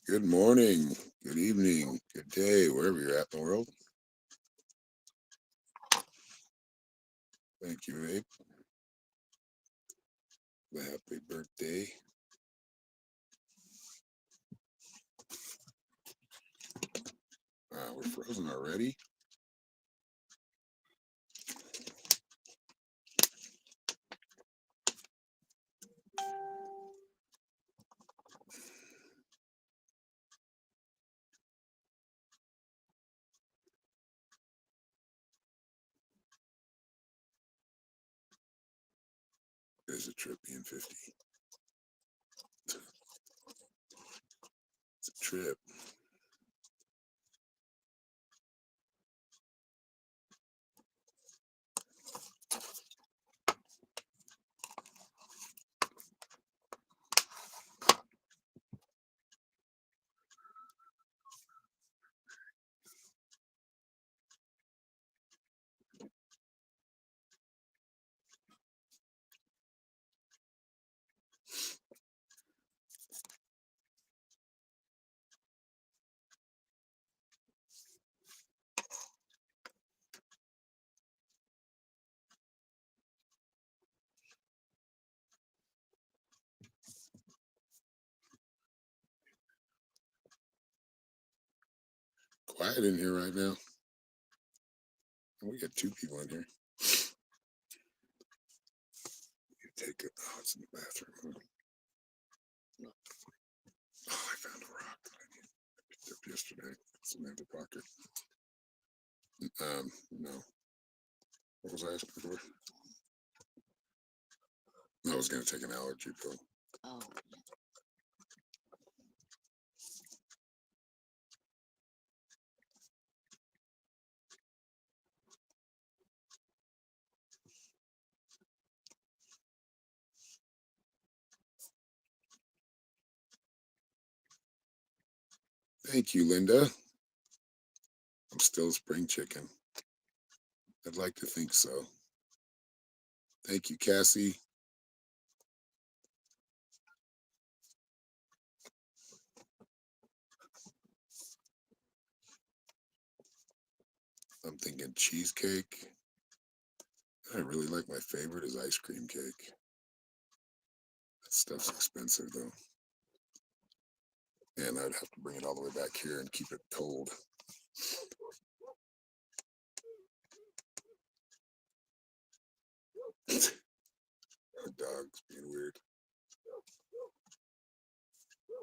Good morning, good evening, good day, wherever you're at in the world. Thank you, Abe. Happy birthday. We're frozen already. There's a trip being 50. It's a trip. Quiet in here right now. We got two people in here. You take it. Oh, it's in the bathroom. Oh, I found a rock that I picked up yesterday. It's in the pocket. No. What was I asking for? I was gonna take an allergy pill. Oh, Thank you, Linda. I'm still a spring chicken. I'd like to think so. Thank you, Cassie. I'm thinking cheesecake. I really like, my favorite is ice cream cake. That stuff's expensive though. And I'd have to bring it all the way back here and keep it cold. The dog's being weird.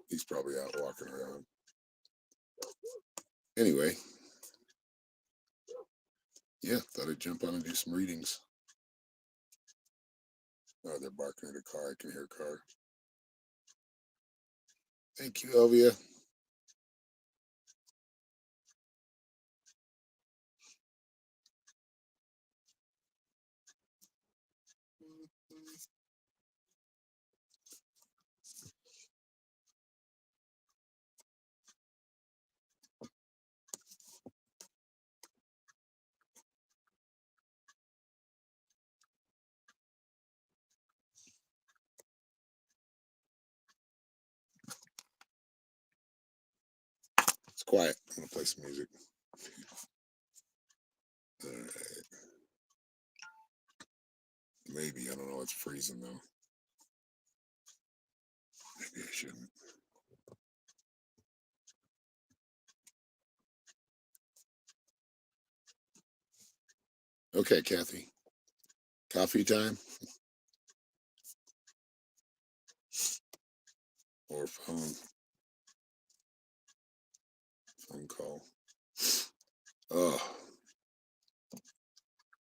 He's probably out walking around. Anyway, yeah, thought I'd jump on and do some readings. Oh, they're barking at a car. I can hear a car. Thank you, Elvia. It's quiet. I'm gonna play some music. All right. Maybe, I don't know. It's freezing though. Maybe I shouldn't. Okay, Kathy. Coffee time or phone call. Oh,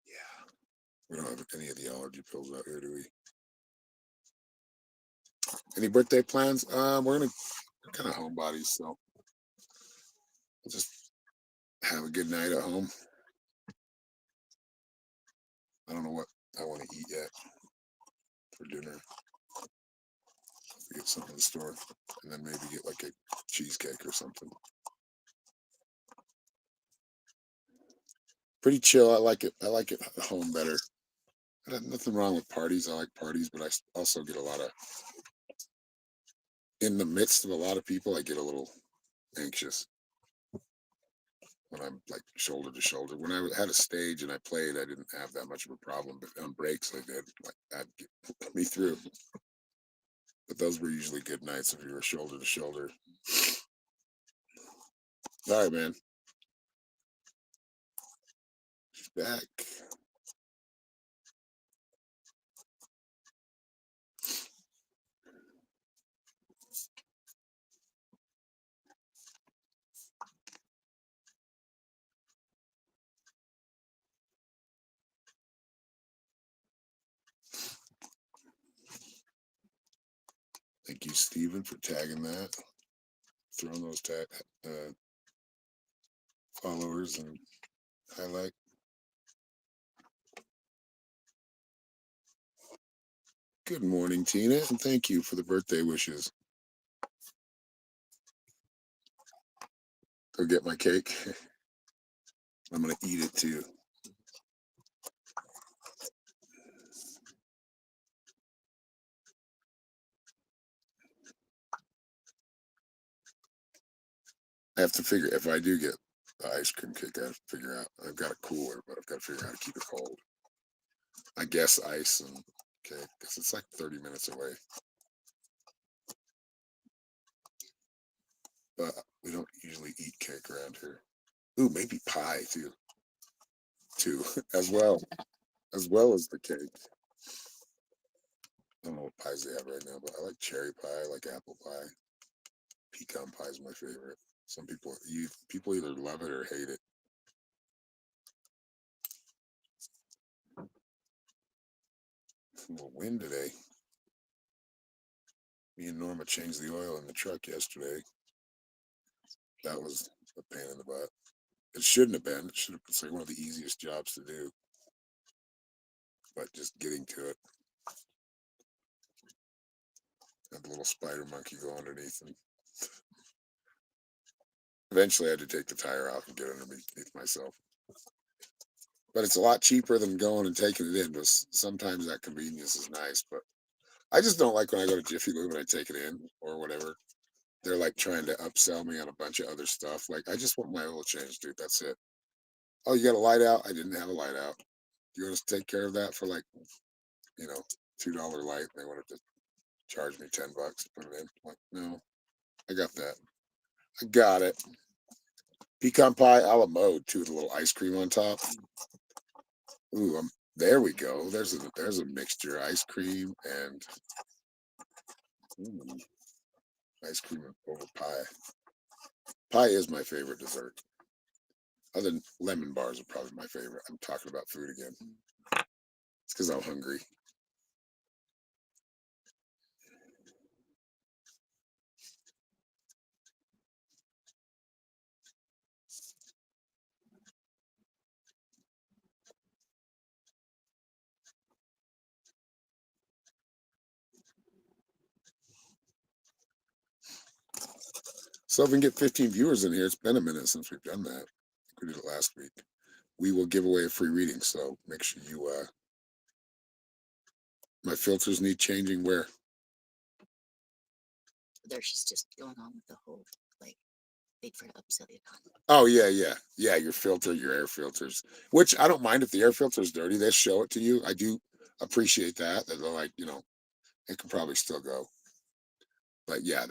yeah. We don't have any of the allergy pills out here, do we? Any birthday plans? We're kind of homebodies, so we'll just have a good night at home. I don't know what I want to eat yet for dinner. Get something in the store, and then maybe get like a cheesecake or something. Pretty chill. I like it. I like it at home better. Nothing wrong with parties. I like parties, but I also get a lot of, in the midst of a lot of people, I get a little anxious when I'm like shoulder to shoulder. When I had a stage and I played, I didn't have that much of a problem, but on breaks I did. Like that put me through. But those were usually good nights if you were shoulder to shoulder. All right, man. She's back. Thank you, Steven, for tagging that, throwing those followers and highlight. Good morning, Tina, and thank you for the birthday wishes. Go get my cake. I'm gonna eat it too. I have to figure if I do get the ice cream cake, I have to figure out. I've got a cooler, but I've got to figure out how to keep it cold. I guess ice and cake because it's like 30 minutes away. But we don't usually eat cake around here. Ooh, maybe pie too, as well as the cake. I don't know what pies they have right now, but I like cherry pie, I like apple pie. Pecan pie is my favorite. Some people either love it or hate it. A little wind today. Me and Norma changed the oil in the truck yesterday. That was a pain in the butt. It shouldn't have been. It's like one of the easiest jobs to do, but just getting to it. Had the little spider monkey go underneath, and eventually I had to take the tire off and get underneath myself. But it's a lot cheaper than going and taking it in. But sometimes that convenience is nice. But I just don't like when I go to Jiffy Lube and I take it in or whatever. They're like trying to upsell me on a bunch of other stuff. Like I just want my oil change, dude. That's it. Oh, you got a light out? I didn't have a light out. You want us to take care of that for like, you know, $2 light? They wanted to charge me $10 to put it in. I'm like, no, I got that. I got it. Pecan pie a la mode too, with a little ice cream on top. Ooh, there we go. There's a mixture, ice cream and ooh, ice cream over pie. Pie is my favorite dessert. Other than lemon bars are probably my favorite. I'm talking about food again. It's because I'm hungry. So if we can get 15 viewers in here, it's been a minute since we've done that. We did it last week. We will give away a free reading, so make sure you my filters need changing where? There she's just going on with the whole like wait for it to upsell you on. Oh yeah. Your air filters. Which I don't mind if the air filter is dirty. They show it to you. I do appreciate that. That they're like, it can probably still go. But yeah,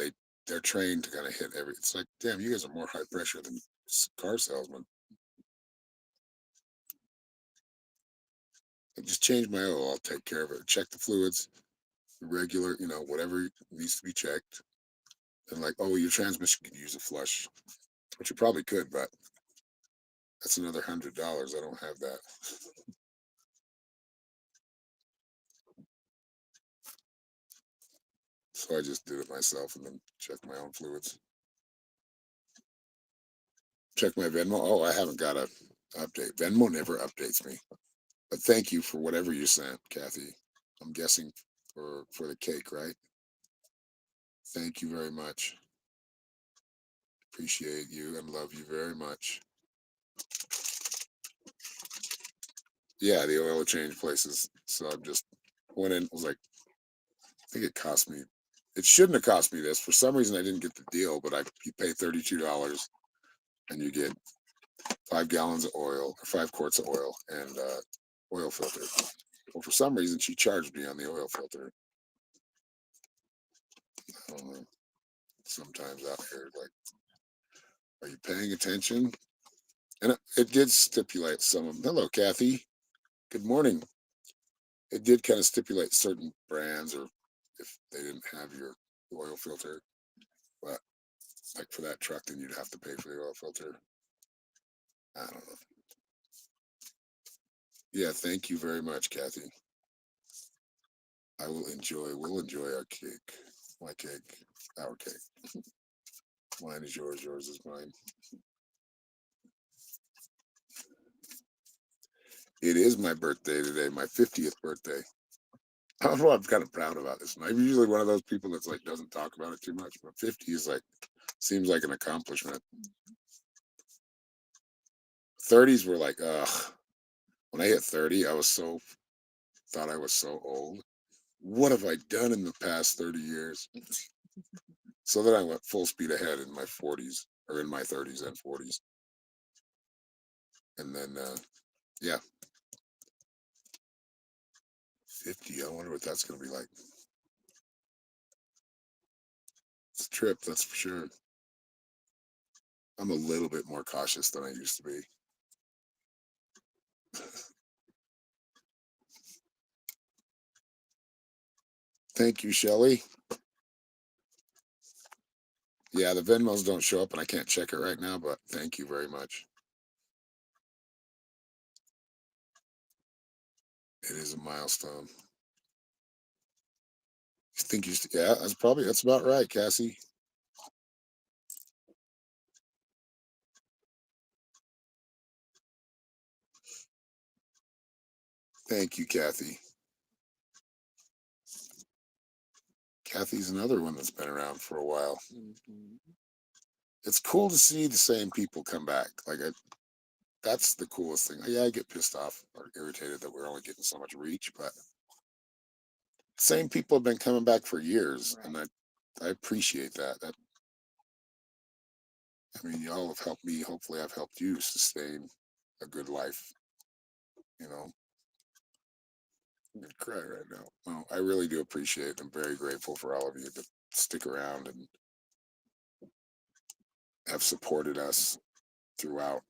they're trained to kind of hit every. It's like, damn, you guys are more high pressure than car salesmen. But just change my oil. I'll take care of it. Check the fluids, regular, whatever needs to be checked. And like, oh, your transmission could use a flush, which you probably could, but that's another $100. I don't have that. So I just did it myself and then check my own fluids. Check my Venmo. Oh, I haven't got a update. Venmo never updates me. But thank you for whatever you sent, Kathy. I'm guessing for the cake, right? Thank you very much. Appreciate you and love you very much. Yeah, the oil change places. So I just went in. Was like, I think it cost me It shouldn't have cost me this. For some reason, I didn't get the deal, but you pay $32 and you get 5 gallons of oil, or 5 quarts of oil, and oil filter. Well, for some reason, she charged me on the oil filter. I don't know. Sometimes out here, like, are you paying attention? And it did stipulate some of them. Hello, Kathy. Good morning. It did kind of stipulate certain brands, or if they didn't have your oil filter, but like for that truck, then you'd have to pay for the oil filter. I don't know. Yeah, thank you very much, Kathy. We'll enjoy our cake. My cake, our cake. Mine is yours, yours is mine. It is my birthday today, my 50th birthday. I don't know what I'm kind of proud about this. I'm usually one of those people that's like doesn't talk about it too much, but 50 is like seems like an accomplishment. 30s were like, ugh. When I hit 30, thought I was so old. What have I done in the past 30 years? So then I went full speed ahead in my 40s, or in my 30s and 40s. And then, yeah, 50. I wonder what that's going to be like. It's a trip, that's for sure. I'm a little bit more cautious than I used to be. Thank you, Shelly. Yeah, the Venmos don't show up and I can't check it right now, but thank you very much. It is a milestone. Yeah, that's about right, Cassie. Thank you, Kathy. Kathy's another one that's been around for a while. It's cool to see the same people come back. That's the coolest thing. Yeah, I get pissed off or irritated that we're only getting so much reach, but same people have been coming back for years, and I appreciate that. I mean, y'all have helped me. Hopefully, I've helped you sustain a good life. You know, I'm gonna cry right now. No, I really do appreciate it. I'm very grateful for all of you that stick around and have supported us throughout.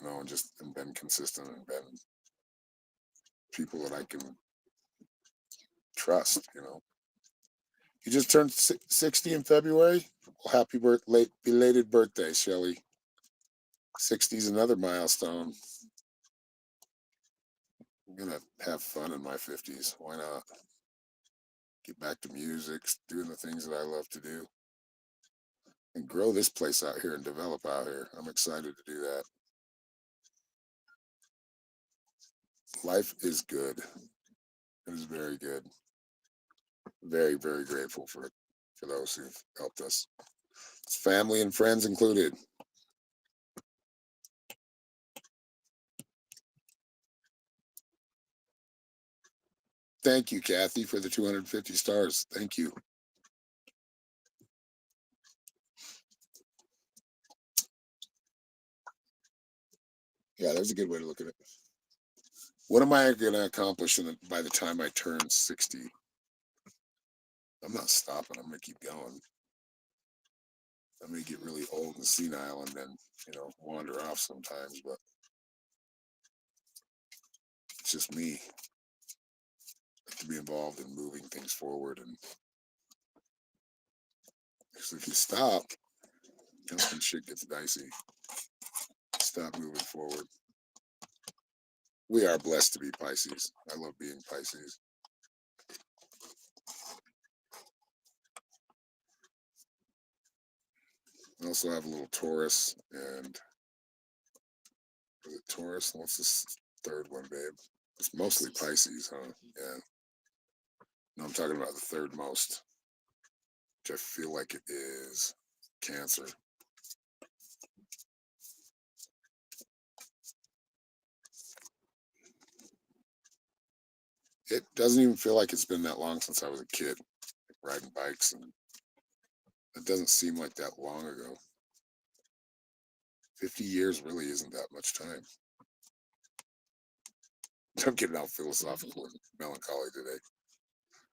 And been consistent and been people that I can trust. You just turned 60 in February. Well, happy late belated birthday, Shelly. 60 is another milestone. I'm gonna have fun in my 50s. Why not? Get back to music, doing the things that I love to do, and grow this place out here and develop out here. I'm excited to do that. Life is good. It is very good. Very, very grateful for those who've helped us. It's family and friends included. Thank you, Kathy, for the 250 stars. Thank you. Yeah, that's a good way to look at it. What am I going to accomplish by the time I turn 60? I'm not stopping. I'm going to keep going. I'm going to get really old and senile and then, wander off sometimes, but it's just me. I have to be involved in moving things forward. And because if you stop, that's when shit gets dicey. Stop moving forward. We are blessed to be Pisces. I love being Pisces. I also have a little Taurus, and is it Taurus? What's this third one, babe? It's mostly Pisces, huh? Yeah. No, I'm talking about the third most, which I feel like it is Cancer. It doesn't even feel like it's been that long since I was a kid. riding bikes, and it doesn't seem like that long ago. 50 years really isn't that much time. I'm getting all philosophical and melancholy today.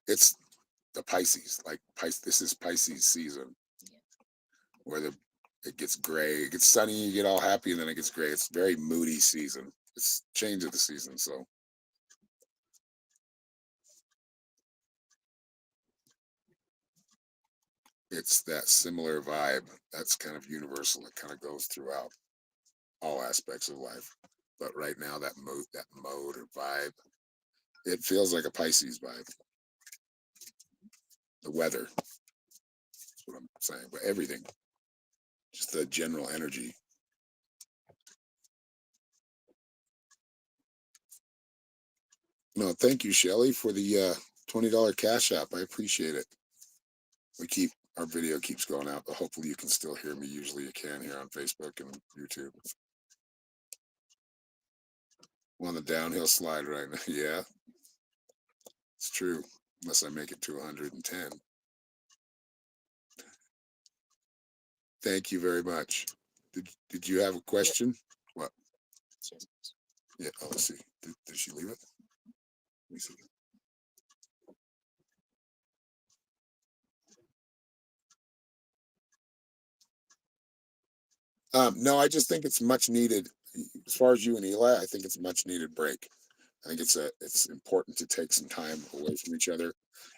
It's the Pisces, like this is Pisces season, Yeah. where it gets gray, it gets sunny, you get all happy, and then it gets gray. It's very moody season. It's change of the season, so it's that similar vibe that's kind of universal. It kind of goes throughout all aspects of life. But right now, that mode or vibe, it feels like a Pisces vibe. The weather, that's what I'm saying, but everything, just the general energy. No, thank you, Shelly, for the $20 cash app. I appreciate it. Our video keeps going out, but hopefully you can still hear me. Usually you can here on Facebook and YouTube. I'm on the downhill slide right now. Yeah, it's true. Unless I make it to 110. Thank you very much. Did you have a question? What? Just Yeah. Oh, let's see. Did she leave it? Let me see. No, I just think it's much needed. As far as you and Eli, I think it's a much needed break. I think it's important to take some time away from each other.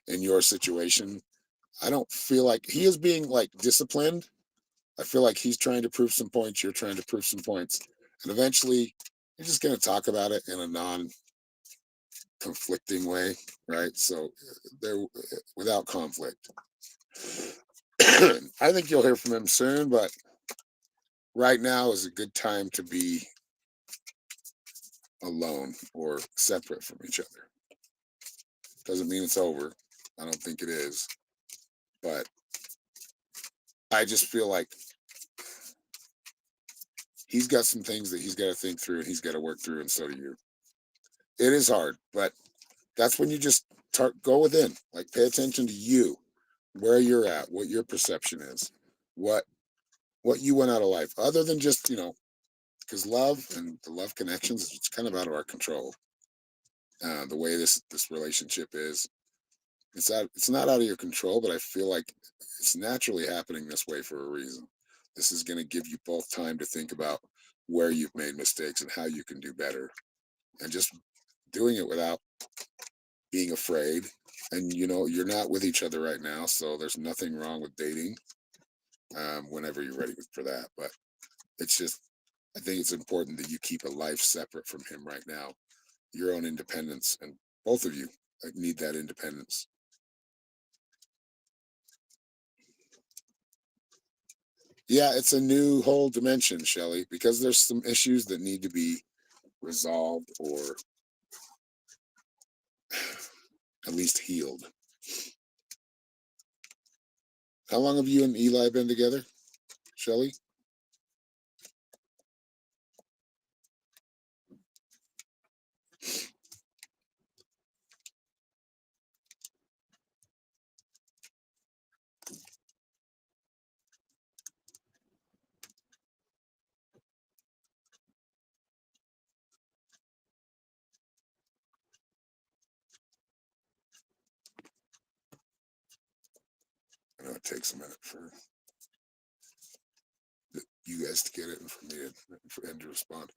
In your situation, I don't feel like he is being like disciplined. I feel like he's trying to prove some points. You're trying to prove some points, and eventually, you're just going to talk about it in a non-conflicting way, right? So they're without conflict. I think you'll hear from him soon, but right now is a good time to be alone or separate from each other. Doesn't mean it's over. I don't think it is, but I just feel like he's got some things that he's got to think through and he's got to work through, and so do you. It is hard, but that's when you just go within, like pay attention to you, where you're at, what your perception is, what what you want out of life, other than just because love and the love connections, it's kind of out of our control. The way this relationship is, it's not out of your control, but I feel like it's naturally happening this way for a reason. This is going to give you both time to think about where you've made mistakes and how you can do better, and just doing it without being afraid. And you're not with each other right now, so there's nothing wrong with dating whenever you're ready for that. But it's just, I think it's important that you keep a life separate from him right now, your own independence, and both of you need that independence. Yeah, it's a new whole dimension, Shelley, because there's some issues that need to be resolved or at least healed. How long have you and Eli been together, Shelley? I know it takes a minute for you guys to get it and for me for him to respond.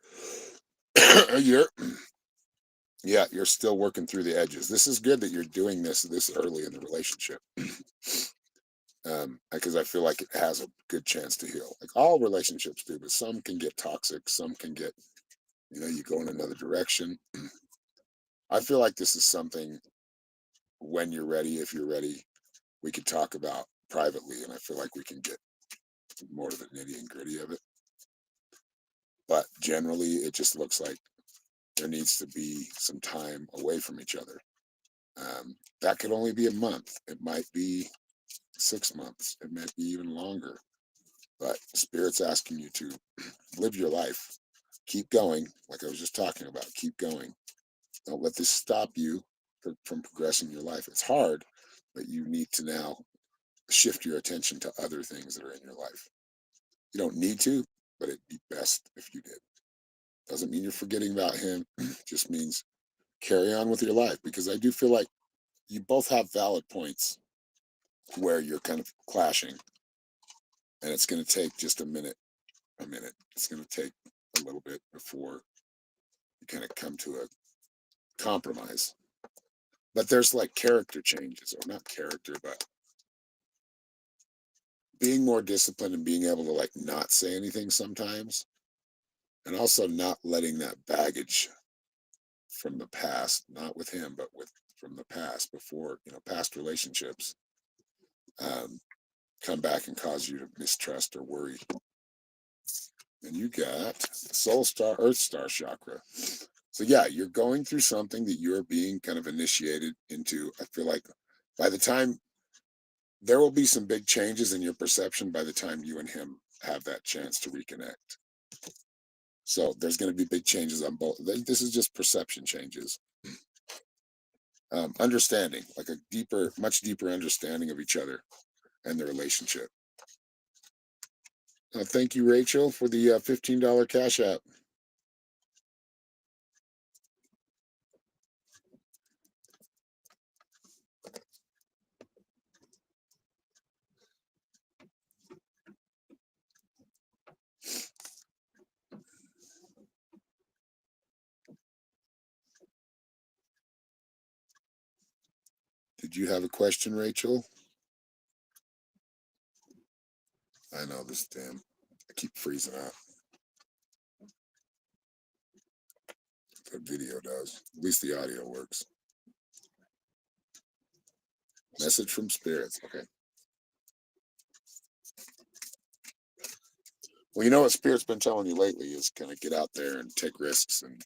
you're you're still working through the edges. This is good that you're doing this early in the relationship. Because I feel like it has a good chance to heal. Like all relationships do, but some can get toxic, some can get, you go in another direction. I feel like this is something, when you're ready, if you're ready, we could talk about privately, and I feel like we can get more to the nitty and gritty of it. But generally, it just looks like there needs to be some time away from each other. That could only be a month. It might be 6 months. It might be even longer. But Spirit's asking you to live your life. Keep going, like I was just talking about. Keep going. Don't let this stop you from progressing your life. It's hard, but you need to now shift your attention to other things that are in your life. You don't need to, but it'd be best if you did. Doesn't mean you're forgetting about him, just means carry on with your life, because I do feel like you both have valid points where you're kind of clashing, and it's going to take just a minute. It's going to take a little bit before you kind of come to a compromise. But there's like character changes, or not character, but being more disciplined and being able to like not say anything sometimes, and also not letting that baggage from the past, not with him, but with from the past, before, past relationships, um, come back and cause you to mistrust or worry. And you got soul star, earth star chakra. So yeah, you're going through something that you're being kind of initiated into. I feel like by the time there will be some big changes in your perception by the time you and him have that chance to reconnect. So there's going to be big changes on both. This is just perception changes. Understanding, like a deeper, much deeper understanding of each other and the relationship. Thank you, Rachel, for the $15 cash app. Did you have a question, Rachel? I know this damn. I keep freezing out. The video does. At least the audio works. Message from spirits. Okay. Well, you know what Spirit's been telling you lately is kind of get out there and take risks and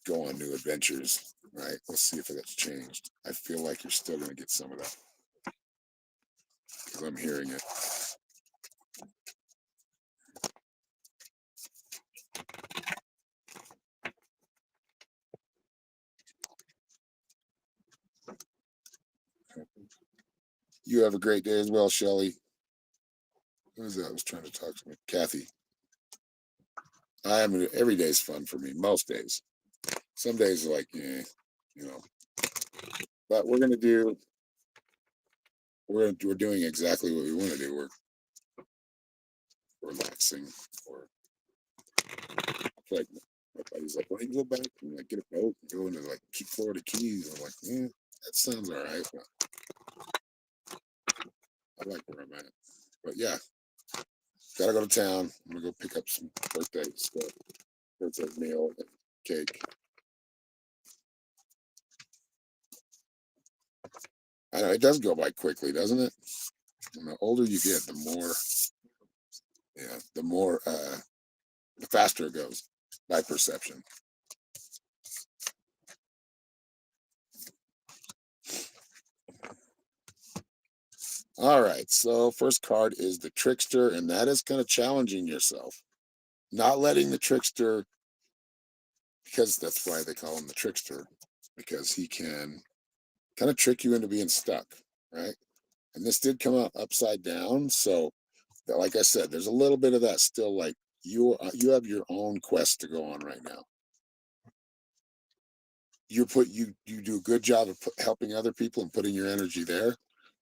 go on new adventures, right? Let's see if that's changed. I feel like you're still going to get some of that because I'm hearing it. You have a great day as well, Shelly. Who was that? Was trying to talk to me? Kathy. Every day's fun for me. Most days. Some days are like, you know. But we're doing exactly what we want to do. We're relaxing, or like my buddy's like, why don't you go back and like get a boat and go into like Florida Keys? I'm like, yeah, that sounds all right. But I like where I'm at. But yeah, gotta go to town. I'm gonna go pick up some birthday stuff, birthday meal, and cake. I know it does go by quickly, doesn't it? And the older you get, the faster it goes by perception. All right, so first card is the trickster, and that is kind of challenging yourself, not letting the trickster, because that's why they call him the trickster, because he can kind of trick you into being stuck, right? And this did come out upside down, so like I said, there's a little bit of that still. Like you have your own quest to go on right now. You do a good job of helping other people and putting your energy there,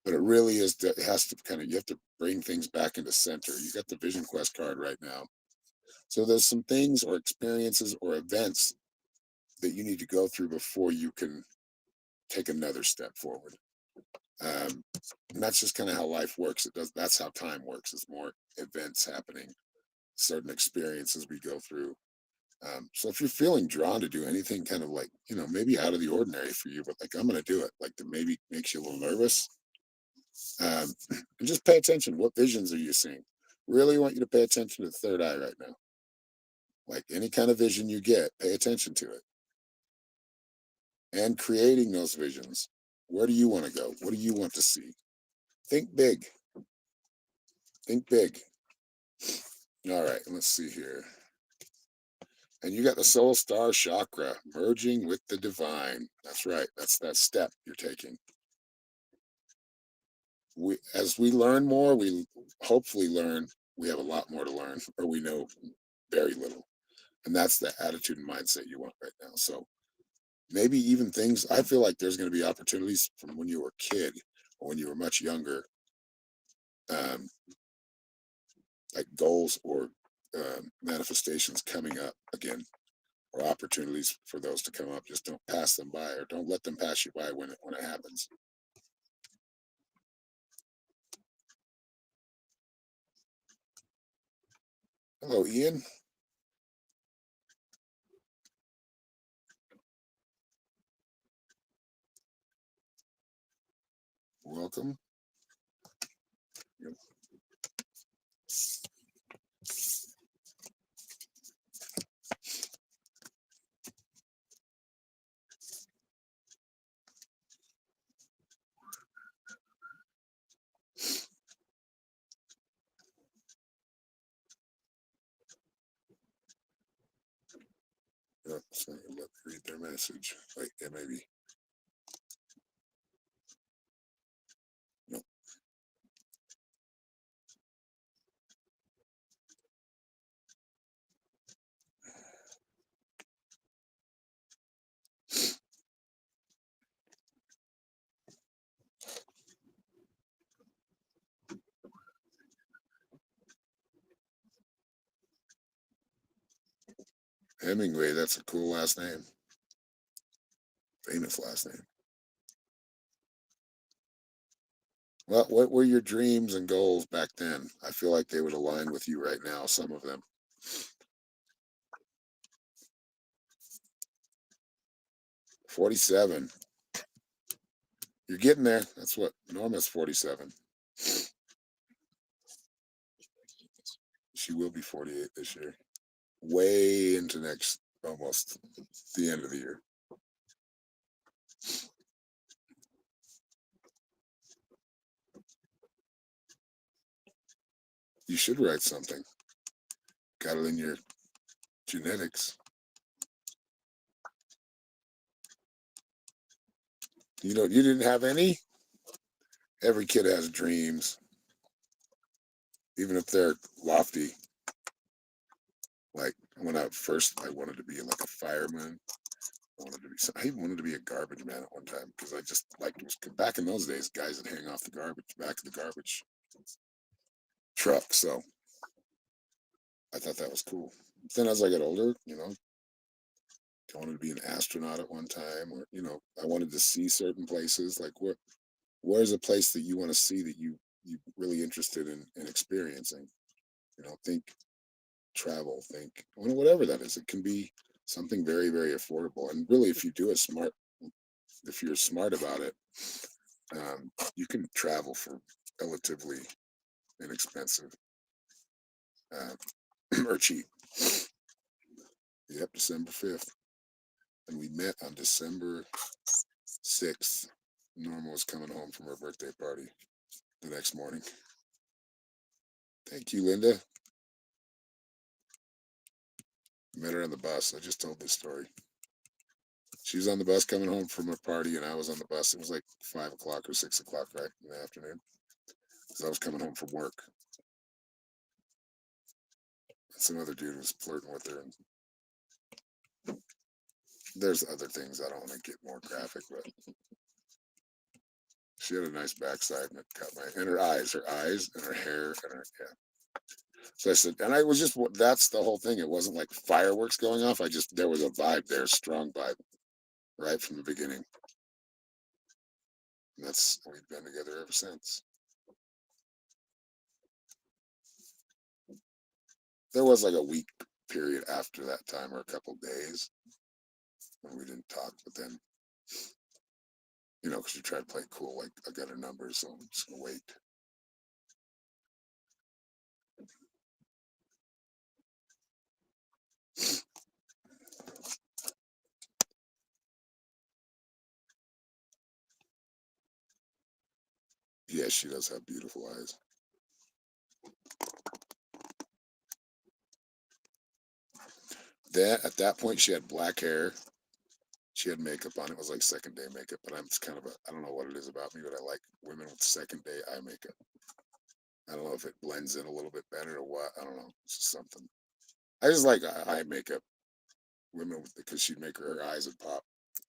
but it really is that it has to kind of, you have to bring things back into center. You got the vision quest card right now, so there's some things or experiences or events that you need to go through before you can take another step forward. And that's just kind of how life works. That's how time works. It's more events happening, certain experiences we go through. So if you're feeling drawn to do anything kind of like, maybe out of the ordinary for you, but like, I'm going to do it, like that maybe makes you a little nervous, and just pay attention. What visions are you seeing? Really want you to pay attention to the third eye right now. Like any kind of vision you get, pay attention to it. And creating those visions. Where do you want to go? What do you want to see? Think big. Think big. All right, let's see here. And you got the soul star chakra, merging with the divine. That's right. That's that step you're taking. as we learn more, we hopefully learn we have a lot more to learn, or we know very little, and that's the attitude and mindset you want right now. So maybe even things, I feel like there's going to be opportunities from when you were a kid or when you were much younger, um, like goals or manifestations coming up again, or opportunities for those to come up. Just don't pass them by, or don't let them pass you by when it happens. Hello, Ian. Welcome. Yep, so let me read their message. Wait, yeah, maybe. No. Hemingway, that's a cool last name. Famous last name. Well, what were your dreams and goals back then? I feel like they would align with you right now, some of them. 47. You're getting there. That's what Norma's 47. She will be 48 this year. Way into next, almost the end of the year. You should write something. Got it in your genetics. You didn't have any? Every kid has dreams, even if they're lofty. Like when I wanted to be like a fireman. I even wanted to be a garbage man at one time because I just liked it. Back in those days, guys would hang off the garbage, back of the garbage truck. So I thought that was cool. Then as I got older, I wanted to be an astronaut at one time, or I wanted to see certain places. Like where's a place that you want to see that you really interested in experiencing? Think travel, think whatever that is. It can be something very, very affordable, and really, if you're smart about it, you can travel for relatively inexpensive, or cheap. Yep, December 5th, and we met on December 6th. Norma was coming home from her birthday party the next morning. Thank you, Linda. Met her on the bus. I just told this story. She was on the bus coming home from her party, and I was on the bus. It was like 5 o'clock or 6 o'clock, right in the afternoon, because I was coming home from work. And some other dude was flirting with her, and there's other things. I don't want to get more graphic, but she had a nice backside, and it caught and her eyes, and her hair, and her, yeah. So I said, and I was just, that's the whole thing. It wasn't like fireworks going off. There was a vibe there, strong vibe, right from the beginning. And we've been together ever since. There was like a week period after that time, or a couple days, when we didn't talk, but then, because you try to play it cool, like I got her number, so I'm just gonna wait. Yes, she does have beautiful eyes. At that point, she had black hair, She had makeup on. It was like second day makeup, but I'm kind of I don't know what it is about me, but I like women with second day eye makeup. I don't know if it blends in a little bit better or what. I don't know. It's just something. I just like eye makeup. Women with because she'd make her eyes would pop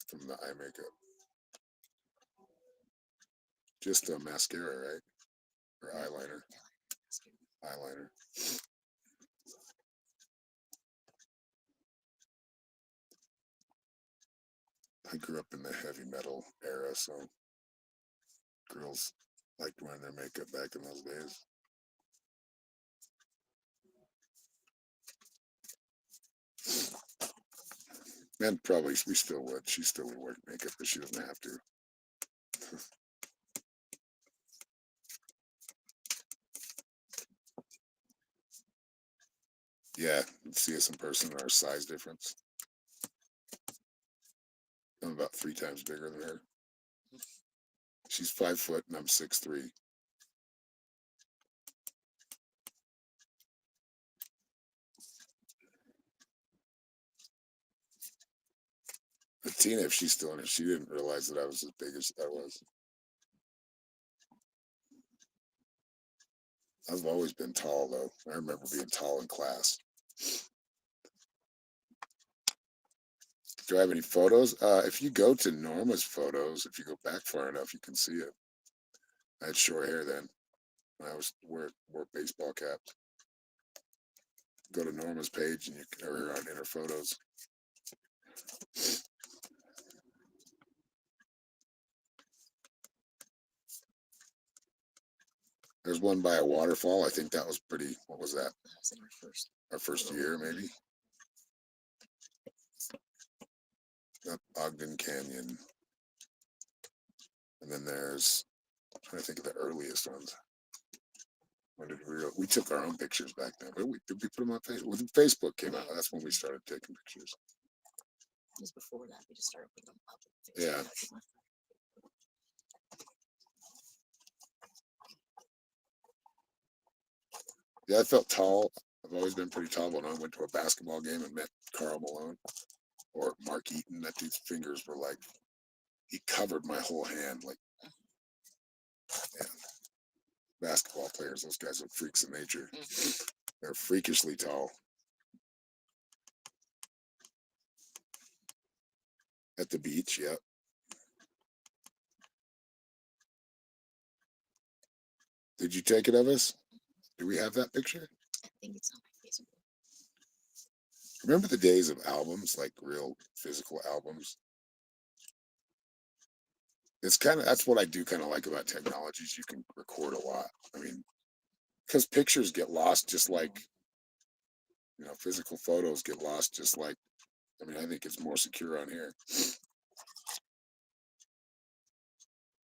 from the eye makeup. Just a mascara, right? Or eyeliner. Eyeliner. I grew up in the heavy metal era, so girls liked wearing their makeup back in those days. And probably we still would. She still would wear makeup, but she doesn't have to. Yeah, see us in person, our size difference. I'm about 3 times bigger than her. She's 5 foot and I'm 6'3". But Tina, if she's still in it, she didn't realize that I was as big as I was. I've always been tall, though. I remember being tall in class. Do I have any photos? If you go to Norma's photos, if you go back far enough, you can see it. I had short hair then. When I wore baseball caps. Go to Norma's page and you can her on in her photos. There's one by a waterfall. I think that was pretty. What was that? That was in Our first year, maybe. Up Ogden Canyon. And then there's, I'm trying to think of the earliest ones. When did we took our own pictures back then? Did we put them on Facebook? When Facebook came out, that's when we started taking pictures. It was before that. We just started putting them up. Yeah. Yeah, I felt tall. I've always been pretty tall. When I went to a basketball game and met Carl Malone or Mark Eaton, that dude's fingers were like, he covered my whole hand. Like, yeah. Basketball players, those guys are freaks of nature. They're freakishly tall. At the beach, yep. Did you take it of us? Do we have that picture? I think it's on my Facebook. Remember the days of albums, like real physical albums? It's kind of, that's what I do kind of like about technologies. You can record a lot. I mean, because pictures get lost just like, physical photos get lost just like, I think it's more secure on here.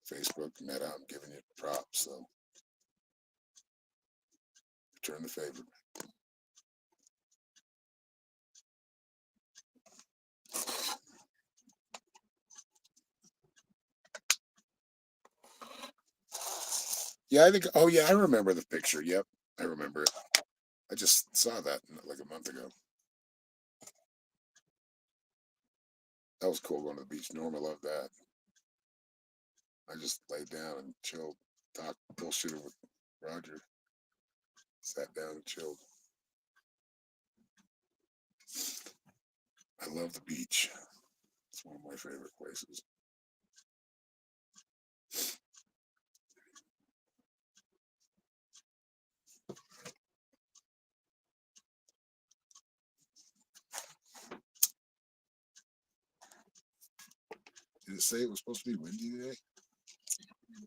Facebook, Meta, I'm giving you props, so return the favor. Yeah, I think, oh yeah, I remember the picture. Yep, I remember it. I just saw that like a month ago. That was cool going to the beach. Norma loved that. I just laid down and chilled, talked bullshit with Roger. Sat down and chilled. I love the beach. It's one of my favorite places. Did it say it was supposed to be windy today?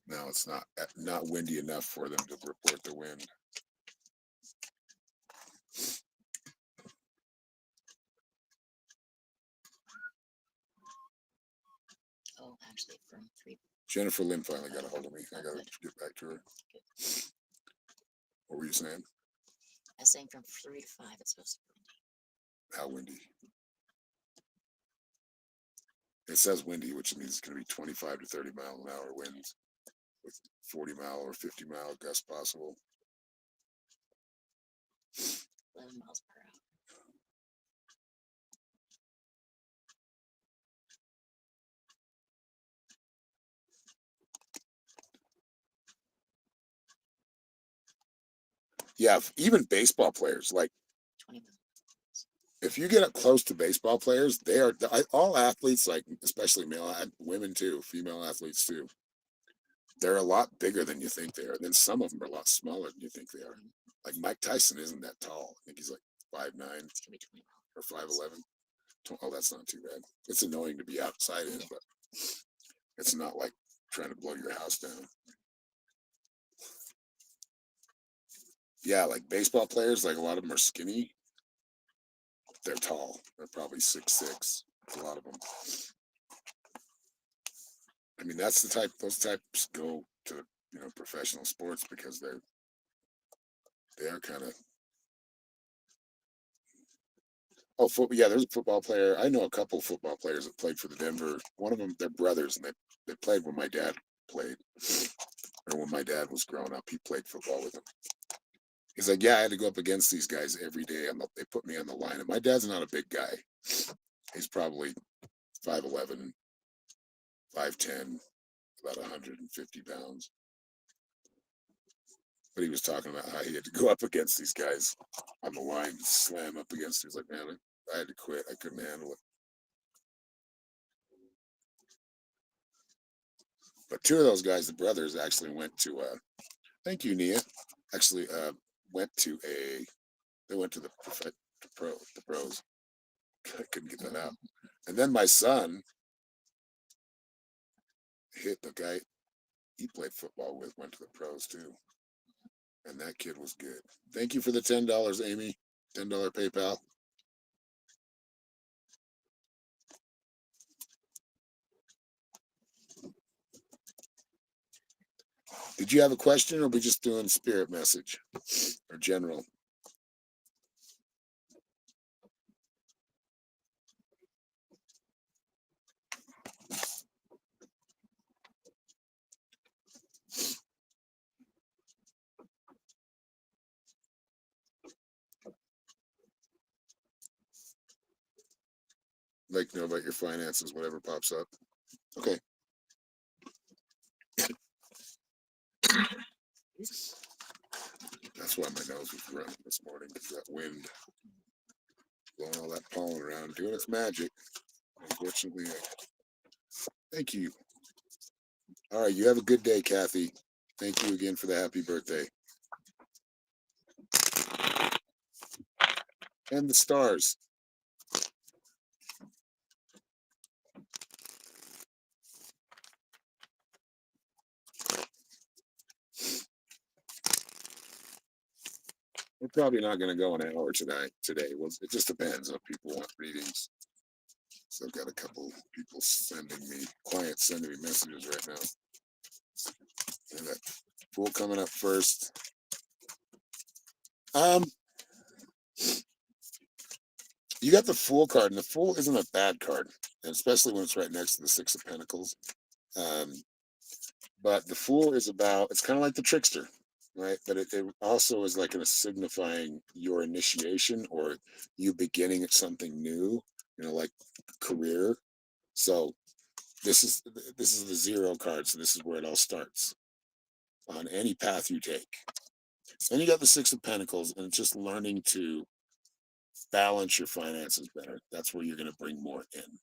No, it's not. Not windy enough for them to report the wind. Oh, actually, from 3. Jennifer Lynn finally got a hold of me. I got to get back to her. What were you saying? I was saying from 3 to 5, it's supposed to be windy. How windy? It says windy, which means it's going to be 25 to 30 mile an hour winds with 40 mile or 50 mile gusts possible. 11 miles per hour. Yeah, even baseball players, like 20 million. if you get up close to baseball players, they are all athletes, like especially women too, female athletes too. They're a lot bigger than you think they are. Then some of them are a lot smaller than you think they are. Like Mike Tyson isn't that tall. I think he's like 5'9" It's gonna be 20 or 5'11". Oh, that's not too bad. It's annoying to be outside in, but it's not like trying to blow your house down. Yeah, like baseball players, like a lot of them are skinny. They're tall. They're probably 6'6". A lot of them. I mean, that's the type. Those types go to professional sports because they are kind of. Oh, yeah. There's a football player. I know a couple football players that played for the Denver. One of them, they're brothers, and they played when my dad played, or when my dad was growing up. He played football with them. He's like, yeah, I had to go up against these guys every day. They put me on the line, and my dad's not a big guy. He's probably 5'11", 5'10", about 150 pounds. But he was talking about how he had to go up against these guys on the line, slam up against. He was like, man, I had to quit. I couldn't handle it. But two of those guys, the brothers, actually went to. Thank you, Nia. Actually, went to a. They went to the pros. I couldn't get that out. And then my son hit the guy he played football with, went to the pros too. And that kid was good. Thank you for the $10, Amy. $10 PayPal. Did you have a question, or are we just doing spirit message or general? Like to know about your finances, whatever pops up. Okay. That's why my nose was running this morning, because that wind blowing all that pollen around, doing its magic. Unfortunately, thank you. All right, you have a good day, Kathy. Thank you again for the happy birthday. And the stars. We're probably not going to go an hour today. Well, it just depends if people want readings. So I've got a couple people clients sending me messages right now. And that Fool coming up first. You got the Fool card, and the Fool isn't a bad card, and especially when it's right next to the Six of Pentacles. But the Fool is it's kind of like the Trickster, right? But it also is like signifying your initiation or you beginning at something new, like career. So this is the Zero card, so this is where it all starts on any path you take. Then you got the Six of Pentacles, and it's just learning to balance your finances better. That's where you're going to bring more in,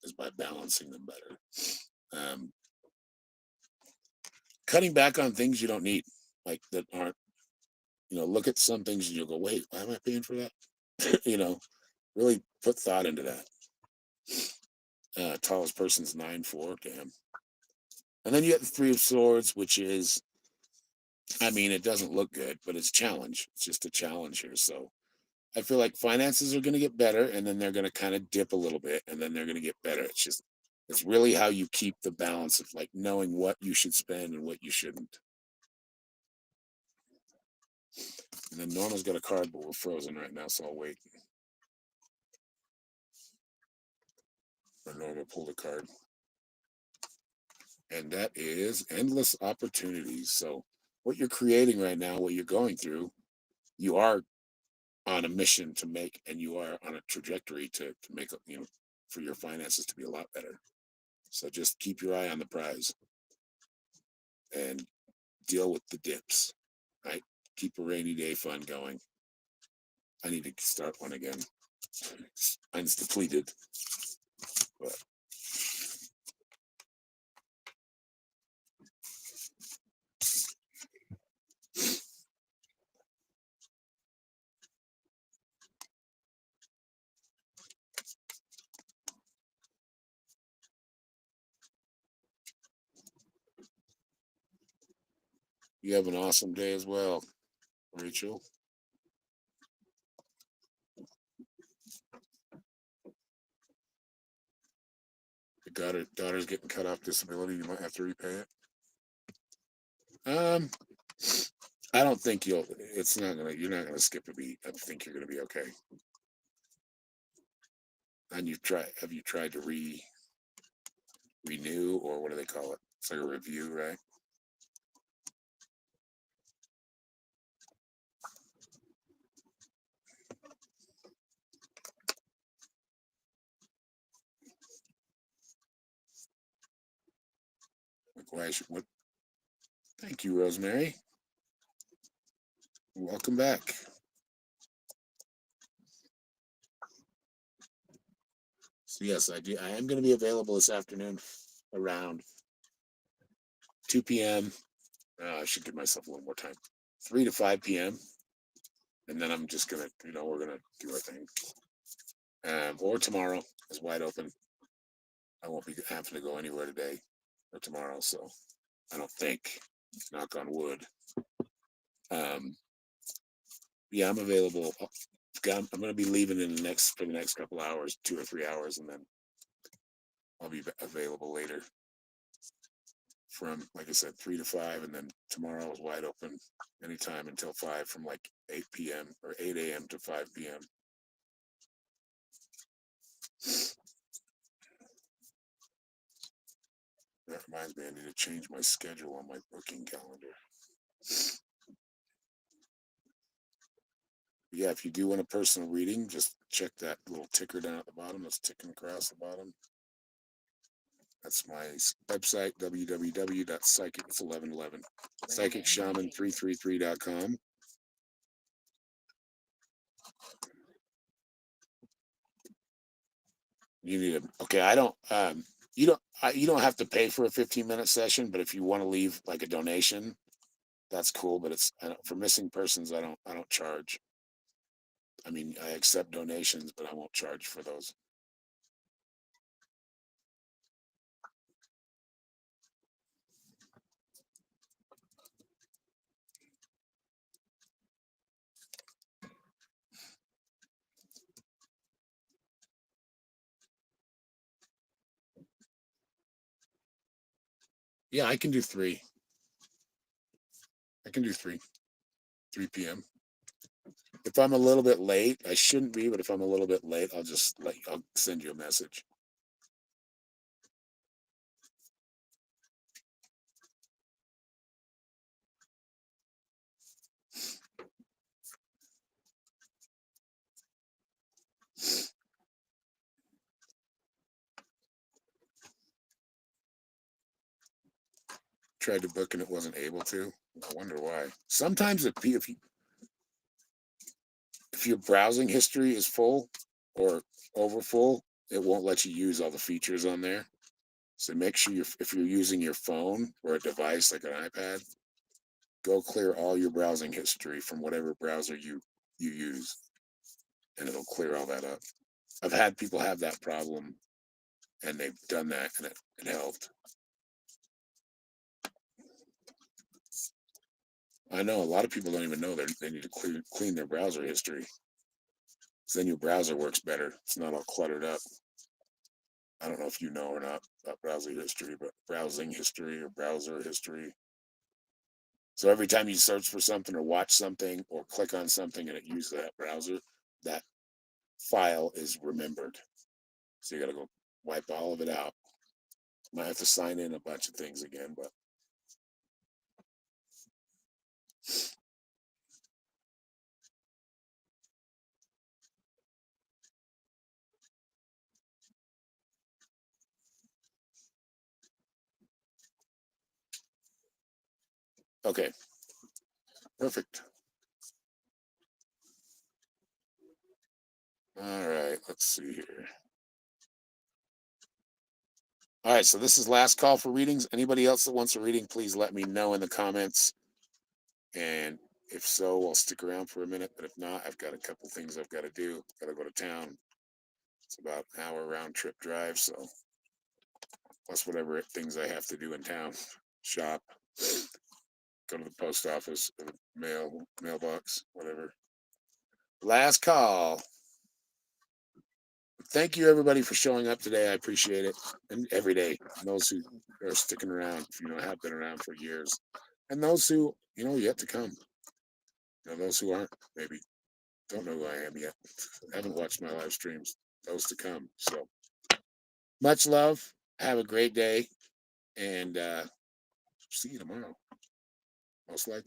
is by balancing them better. Cutting back on things you don't need, like that aren't, look at some things and you'll go, wait, why am I paying for that? Really put thought into that. Tallest person's 9'4", damn. And then you get the Three of Swords, which is, it doesn't look good, but it's challenge. It's just a challenge here. So I feel like finances are going to get better, and then they're going to kind of dip a little bit, and then they're going to get better. It's really how you keep the balance of like knowing what you should spend and what you shouldn't. And then Norma's got a card, but we're frozen right now, so I'll wait. Or Norma pulled a card. And that is endless opportunities. So what you're creating right now, what you're going through, you are on a mission to make, and you are on a trajectory to make, for your finances to be a lot better. So just keep your eye on the prize and deal with the dips, right? keep a rainy day fund going. I need to start one again. Mine's depleted. But you have an awesome day as well, Rachel. Your daughter's getting cut off disability. You might have to repay it. I don't think you're not gonna skip a beat. I think you're gonna be okay. And have you tried to renew, or what do they call it? It's like a review, right? Like why should what Thank you, Rosemary. Welcome back. So yes, I am gonna be available this afternoon around 2 p.m. I should give myself a little more time. 3 to 5 p.m. And then I'm just gonna, we're gonna do our thing. Or tomorrow is wide open. I won't be having to go anywhere today or tomorrow, so I don't think. Knock on wood. Yeah, I'm available. I'm gonna be leaving in for the next couple hours, 2 or 3 hours, and then I'll be available later. From, like I said, 3 to 5, and then tomorrow is wide open anytime until 5, from like 8 p.m. or 8 a.m. to 5 p.m. That reminds me, I need to change my schedule on my booking calendar. Yeah, if you do want a personal reading, just check that little ticker down at the bottom that's ticking across the bottom. That's my website, www.psychic, it's 1111, psychicshaman333.com. You need okay, you don't have to pay for a 15-minute session, but if you want to leave like a donation, that's cool. But for missing persons, I don't charge. I mean, I accept donations, but I won't charge for those. Yeah, I can do 3. I can do 3 p.m. If I'm a little bit late, I shouldn't be, but if I'm a little bit late, I'll send you a message. Tried to book and it wasn't able to. I wonder why. Sometimes if your browsing history is full or over full, it won't let you use all the features on there. So make sure if you're using your phone or a device like an iPad, go clear all your browsing history from whatever browser you use, and it'll clear all that up. I've had people have that problem, and they've done that, and it helped. I know a lot of people don't even know they need to clean their browser history. So then your browser works better. It's not all cluttered up. I don't know if you know or not about browser history, but browsing history or browser history. So every time you search for something or watch something or click on something and it uses that browser, that file is remembered. So you got to go wipe all of it out. Might have to sign in a bunch of things again, but okay. Perfect. All right, let's see here. All right, so this is last call for readings. Anybody else that wants a reading, please let me know in the comments. And if so, I'll stick around for a minute. But if not, I've got a couple things I've got to do. Got to go to town. It's about an hour round trip drive, so plus whatever things I have to do in town, shop, go to the post office, or the mailbox, whatever. Last call. Thank you everybody for showing up today. I appreciate it, and every day. And those who are sticking around, have been around for years, and those who yet to come. Those who aren't maybe don't know who I am yet, haven't watched my live streams. Those to come. So much love. Have a great day, and see you tomorrow. Most likely.